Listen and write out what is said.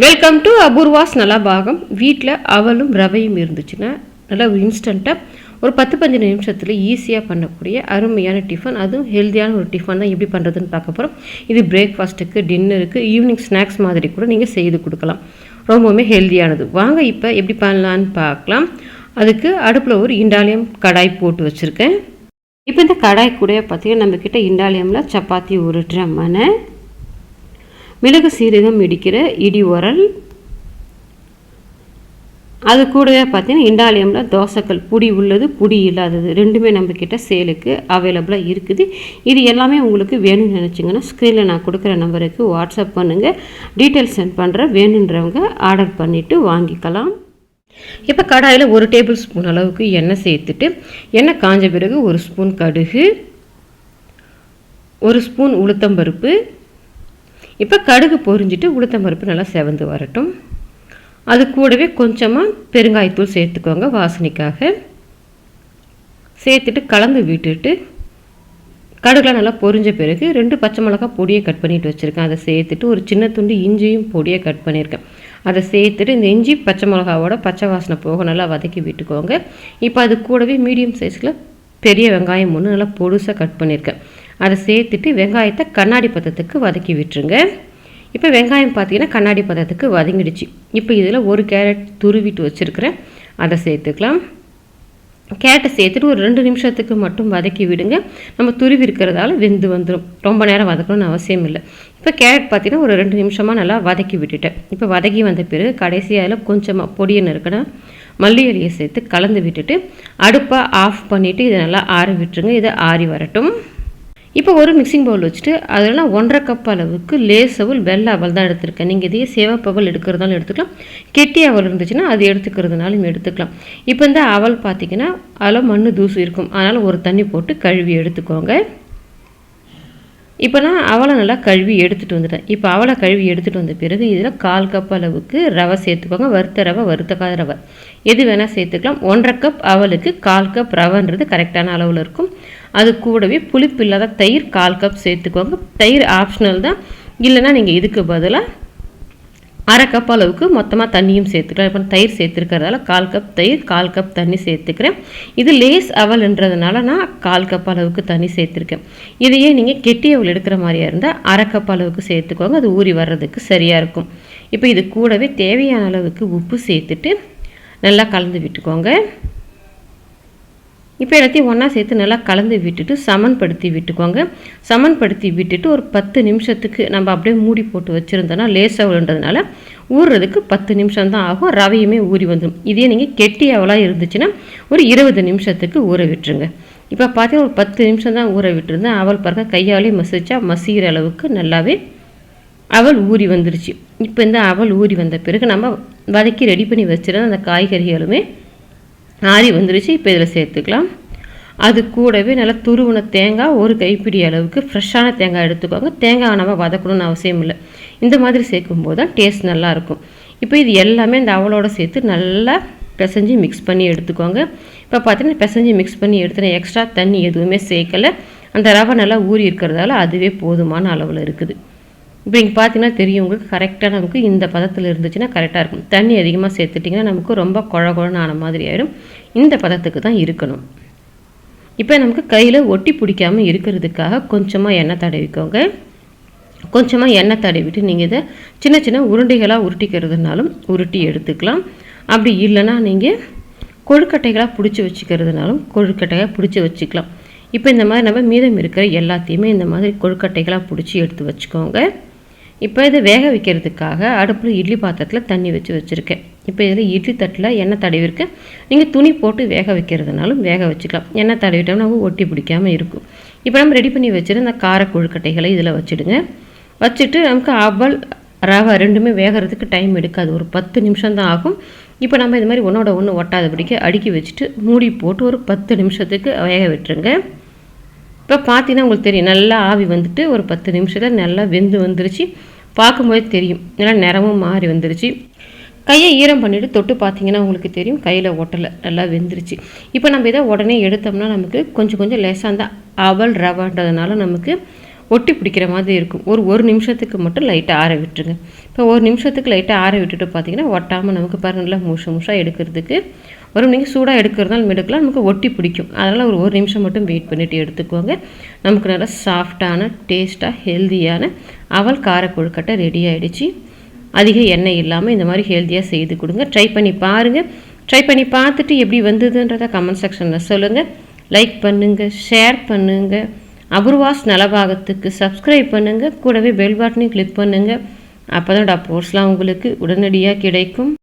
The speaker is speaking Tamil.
Welcome to Apoorva's Nalabagam. வீட்டில் அவலும் ரவையும் இருந்துச்சுன்னா நல்லா இன்ஸ்டண்ட்டாக ஒரு 10-15 நிமிஷத்தில் ஈஸியாக பண்ணக்கூடிய அருமையான டிஃபன், அதுவும் ஹெல்த்தியான ஒரு டிஃபன் தான் எப்படி பண்ணுறதுன்னு பார்க்க போகிறோம். இது பிரேக்ஃபாஸ்ட்டுக்கு, டின்னருக்கு, ஈவினிங் ஸ்நாக்ஸ் மாதிரி கூட நீங்கள் செய்து கொடுக்கலாம். ரொம்பவுமே ஹெல்த்தியானது. வாங்க இப்போ எப்படி பண்ணலான்னு பார்க்கலாம். அதுக்கு அடுப்பில் ஒரு இண்டாலியம் கடாய் போட்டு வச்சுருக்கேன். இப்போ இந்த கடாய் கூட பார்த்திங்கன்னா நம்மக்கிட்ட இண்டாலியமில் சப்பாத்தி உருட்டுற மனை, மிளகு சீரகம் இடிக்கிற இடி உரல், அது கூடவே பார்த்தீங்கன்னா இண்டாலியமில் தோசைக்கல், புடி உள்ளது புடி இல்லாதது ரெண்டுமே நம்மக்கிட்ட சேலுக்கு அவைலபிளாக இருக்குது. இது எல்லாமே உங்களுக்கு வேணும்னு நினச்சிங்கன்னா ஸ்க்ரீனில் நான் கொடுக்குற நம்பருக்கு வாட்ஸ்அப் பண்ணுங்கள். டீட்டெயில்ஸ் சென்ட் பண்ணுறேன். வேணுன்றவங்க ஆர்டர் பண்ணிவிட்டு வாங்கிக்கலாம். இப்போ கடாயில் 1 டேபிள் ஸ்பூன் அளவுக்கு எண்ணெய் சேர்த்துட்டு, எண்ணெய் காஞ்ச பிறகு 1 ஸ்பூன் கடுகு, 1 ஸ்பூன் உளுத்தம்பருப்பு. இப்போ கடுகு பொரிஞ்சிட்டு உளுத்தம்பருப்பு நல்லா செவந்து வரட்டும். அது கூடவே கொஞ்சமாக பெருங்காயத்தூள் சேர்த்துக்கோங்க வாசனைக்காக. சேர்த்துட்டு கலந்து விட்டுட்டு கடுகுலாம் நல்லா பொரிஞ்ச பிறகு 2 பச்சை மிளகாய் பொடியை கட் பண்ணிட்டு வச்சுருக்கேன். அதை சேர்த்துட்டு ஒரு சின்ன துண்டு இஞ்சியும் பொடியை கட் பண்ணியிருக்கேன். அதை சேர்த்துட்டு இந்த இஞ்சி பச்சை மிளகாவோட பச்சை வாசனை போக நல்லா வதக்கி விட்டுக்கோங்க. இப்போ அது கூடவே மீடியம் சைஸில் பெரிய வெங்காயம் ஒன்று நல்லா பொடுசாக கட் பண்ணியிருக்கேன். அதை சேர்த்துட்டு வெங்காயத்தை கண்ணாடி பதத்துக்கு வதக்கி விட்டுருங்க. இப்போ வெங்காயம் பார்த்தீங்கன்னா கண்ணாடி பதத்துக்கு வதங்கிடுச்சு. இப்போ இதில் 1 கேரட் துருவிட்டு வச்சுருக்கிறேன், அதை சேர்த்துக்கலாம். கேரட்டை சேர்த்துட்டு ஒரு 2 நிமிஷத்துக்கு மட்டும் வதக்கி விடுங்க. நம்ம துருவி இருக்கிறதால வெந்து வந்துடும், ரொம்ப நேரம் வதக்கணும்னு அவசியம் இல்லை. இப்போ கேரட் பார்த்தீங்கன்னா ஒரு 2 நிமிஷமாக நல்லா வதக்கி விட்டுட்டேன். இப்போ வதக்கி வந்த பிறகு கடைசியாக அதில் கொஞ்சமாக பொடியை நறுக்கணும் மல்லி இலையை சேர்த்து கலந்து விட்டுட்டு அடுப்பை ஆஃப் பண்ணிவிட்டு இதை நல்லா ஆற விட்டுருங்க. இதை ஆறி வரட்டும். இப்போ ஒரு மிக்சிங் பவுல் வச்சுட்டு அதில் 1.5 கப் அளவுக்கு லேஸ் அவல், வெள்ளை அவல் தான் எடுத்துருக்கேன். நீங்கள் இதையே சிவப்பு அவல் எடுக்கிறதாலும் எடுத்துக்கலாம், கெட்டி அவல் இருந்துச்சுன்னா அது எடுத்துக்கிறதுனாலும் எடுத்துக்கலாம். இப்போ இந்த அவல் பார்த்திங்கன்னா அதில் மண் தூசு இருக்கும், அதனால் ஒரு தண்ணி போட்டு கழுவி எடுத்துக்கோங்க. இப்போ நான் அவலை நல்லா கழுவி எடுத்துகிட்டு வந்துட்டேன். இப்போ அவலை கழுவி எடுத்துகிட்டு வந்த பிறகு இதில் 1/4 கப் அளவுக்கு ரவை சேர்த்துக்கோங்க. வறுத்த ரவை, வறுத்தக்காத ரவை எது வேணால் சேர்த்துக்கலாம். 1.5 கப் அவலுக்கு 1/4 கப் ரவைன்றது கரெக்டான அளவில் இருக்கும். அது கூடவே புளிப்பு இல்லாத தயிர் 1/4 கப் சேர்த்துக்கோங்க. தயிர் ஆப்ஷனல் தான், இல்லைன்னா நீங்கள் இதுக்கு பதிலாக 1/2 கப் அளவுக்கு மொத்தமாக தண்ணியும் சேர்த்துக்கலாம். இப்போ தயிர் சேர்த்துருக்கிறதால 1/4 கப் தயிர், 1/4 கப் தண்ணி சேர்த்துக்கிறேன். இது லேஸ் அவல்ன்றதுனால நான் 1/4 கப் அளவுக்கு தண்ணி சேர்த்துருக்கேன். இதையே நீங்கள் கெட்டி அவல் எடுக்கிற மாதிரியாக இருந்தால் 1/2 கப் அளவுக்கு சேர்த்துக்கோங்க, அது ஊறி வர்றதுக்கு சரியாக இருக்கும். இப்போ இது கூடவே தேவையான அளவுக்கு உப்பு சேர்த்துட்டு நல்லா கலந்து விட்டுக்கோங்க. இப்போ எல்லாத்தையும் ஒன்றா சேர்த்து நல்லா கலந்து விட்டுட்டு சமன்படுத்தி விட்டுக்கோங்க. சமன்படுத்தி விட்டுட்டு ஒரு 10 நிமிஷத்துக்கு நம்ம அப்படியே மூடி போட்டு வச்சுருந்தோன்னா லேஸ் அவல்ன்றதுனால ஊறுறதுக்கு 10 நிமிஷம் தான் ஆகும். ரவையுமே ஊறி வந்துடும். இதே நீங்கள் கெட்டி அவலாக இருந்துச்சுன்னா ஒரு 20 நிமிஷத்துக்கு ஊற விட்டுருங்க. இப்போ பார்த்தீங்கன்னா ஒரு 10 நிமிஷம் தான் ஊற விட்டுருந்தேன். அவல் பாருங்க கையாலே மசிச்சா மசிகிற அளவுக்கு நல்லாவே அவல் ஊறி வந்துருச்சு. இப்போ இந்த அவல் ஊறி வந்த பிறகு நம்ம வதக்கி ரெடி பண்ணி வச்சுருந்த அந்த காய்கறிகளுமே ஆறி வந்துருச்சு. இப்போ இதில் சேர்த்துக்கலாம். அது கூடவே நல்லா துருவின தேங்காய், ஒரு கைப்பிடி அளவுக்கு ஃப்ரெஷ்ஷான தேங்காய் எடுத்துக்கோங்க. தேங்காய் நம்ம வதக்கணும்னு அவசியம் இல்லை, இந்த மாதிரி சேர்க்கும்போது தான் டேஸ்ட் நல்லாயிருக்கும். இப்போ இது எல்லாமே இந்த அவளோட சேர்த்து நல்லா பிசைஞ்சு மிக்ஸ் பண்ணி எடுத்துக்கோங்க. இப்போ பார்த்தீங்கன்னா பிசைஞ்சு மிக்ஸ் பண்ணி எடுத்துன எக்ஸ்ட்ரா தண்ணி எதுவுமே சேர்க்கலை. அந்த ரவை நல்லா ஊறி இருக்கிறதால அதுவே போதுமான அளவில் இருக்குது. இப்போ இங்கே பார்த்தீங்கன்னா தெரியும் உங்களுக்கு, கரெக்டாக நமக்கு இந்த பதத்தில் இருந்துச்சுன்னா கரெக்டாக இருக்கும். தண்ணி அதிகமாக சேர்த்துட்டிங்கன்னா நமக்கு ரொம்ப குழகுழன்னு ஆன மாதிரி ஆகிடும். இந்த பதத்துக்கு தான் இருக்கணும். இப்போ நமக்கு கையில் ஒட்டி பிடிக்காமல் இருக்கிறதுக்காக கொஞ்சமாக எண்ணெய் தடவிக்கோங்க. கொஞ்சமாக எண்ணெய் தடவிட்டு நீங்கள் இதை சின்ன சின்ன உருண்டைகளாக உருட்டிக்கிறதுனாலும் உருட்டி எடுத்துக்கலாம். அப்படி இல்லைன்னா நீங்கள் கொழுக்கட்டைகளாக பிடிச்சி வச்சுக்கிறதுனாலும் கொழுக்கட்டையாக பிடிச்சி வச்சுக்கலாம். இப்போ இந்த மாதிரி நம்ம மீதம் இருக்கிற எல்லாத்தையுமே இந்த மாதிரி கொழுக்கட்டைகளாக பிடிச்சி எடுத்து வச்சுக்கோங்க. இப்போ இதை வேக வைக்கிறதுக்காக அடுப்பில் இட்லி பாத்திரத்தில் தண்ணி வச்சுருக்கேன். இப்போ இதில் இட்லி தட்டில் எண்ணெய் தடவிருக்கேன். நீங்கள் துணி போட்டு வேக வைக்கிறதுனாலும் வேக வச்சுக்கலாம். எண்ணெய் தடவிட்டோம்னா நம்ம ஒட்டி பிடிக்காமல் இருக்கும். இப்போ நம்ம ரெடி பண்ணி வச்சுட்டு இந்த கார கொழுக்கட்டைகளை இதில் வச்சுடுங்க. வச்சுட்டு நமக்கு அவல் ரவை ரெண்டுமே வேகிறதுக்கு டைம் எடுக்காது, ஒரு 10 நிமிஷம் தான் ஆகும். இப்போ நம்ம இது மாதிரி ஒன்றோட ஒன்று ஒட்டாதபடிக்கு அடுக்கி வச்சுட்டு மூடி போட்டு ஒரு 10 நிமிஷத்துக்கு வேக விட்டுருங்க. இப்போ பார்த்தீங்கன்னா உங்களுக்கு தெரியும், நல்லா ஆவி வந்துட்டு ஒரு 10 நிமிஷத்தில் நல்லா வெந்து வந்துருச்சு. பார்க்கும்போது தெரியும் நல்லா நிறமும் மாறி வந்துருச்சு. கையை ஈரம் பண்ணிவிட்டு தொட்டு பார்த்தீங்கன்னா உங்களுக்கு தெரியும் கையில் ஒட்டலை, நல்லா வெந்துருச்சு. இப்போ நம்ம இதை உடனே எடுத்தோம்னா நமக்கு கொஞ்சம் லேசாக அந்த அவல் ரவைன்றதுனால நமக்கு ஒட்டி பிடிக்கிற மாதிரி இருக்கும். ஒரு நிமிஷத்துக்கு மட்டும் லைட்டாக ஆற விட்டுருங்க. இப்போ ஒரு நிமிஷத்துக்கு லைட்டாக ஆற விட்டுட்டு பார்த்தீங்கன்னா ஒட்டாமல் நமக்கு பாருங்க நல்லா முழுசாக எடுக்கிறதுக்கு நீங்கள் சூடாக எடுக்கிறதுனாலும் எடுக்கலாம், நமக்கு ஒட்டி பிடிக்கும். அதனால் ஒரு நிமிஷம் மட்டும் வெயிட் பண்ணிவிட்டு எடுத்துக்கோங்க. நமக்கு நல்லா சாஃப்டான டேஸ்ட்டாக ஹெல்த்தியான அவல் கார கொழுக்கட்டை ரெடி ஆகிடுச்சு. அதிக எண்ணெய் இல்லாமல் இந்த மாதிரி ஹெல்த்தியாக செய்து கொடுங்க. ட்ரை பண்ணி பாருங்கள். ட்ரை பண்ணி பார்த்துட்டு எப்படி வந்ததுன்றதை கமெண்ட் செக்ஷனில் சொல்லுங்கள். லைக் பண்ணுங்கள், ஷேர் பண்ணுங்கள். அபூர்வாஸ் நலபாகத்துக்கு சப்ஸ்கிரைப் பண்ணுங்கள். கூடவே பெல் பட்டனையும் கிளிக் பண்ணுங்கள். அப்போ தான் அப்லோட்ஸ்லாம் உங்களுக்கு உடனடியாக கிடைக்கும்.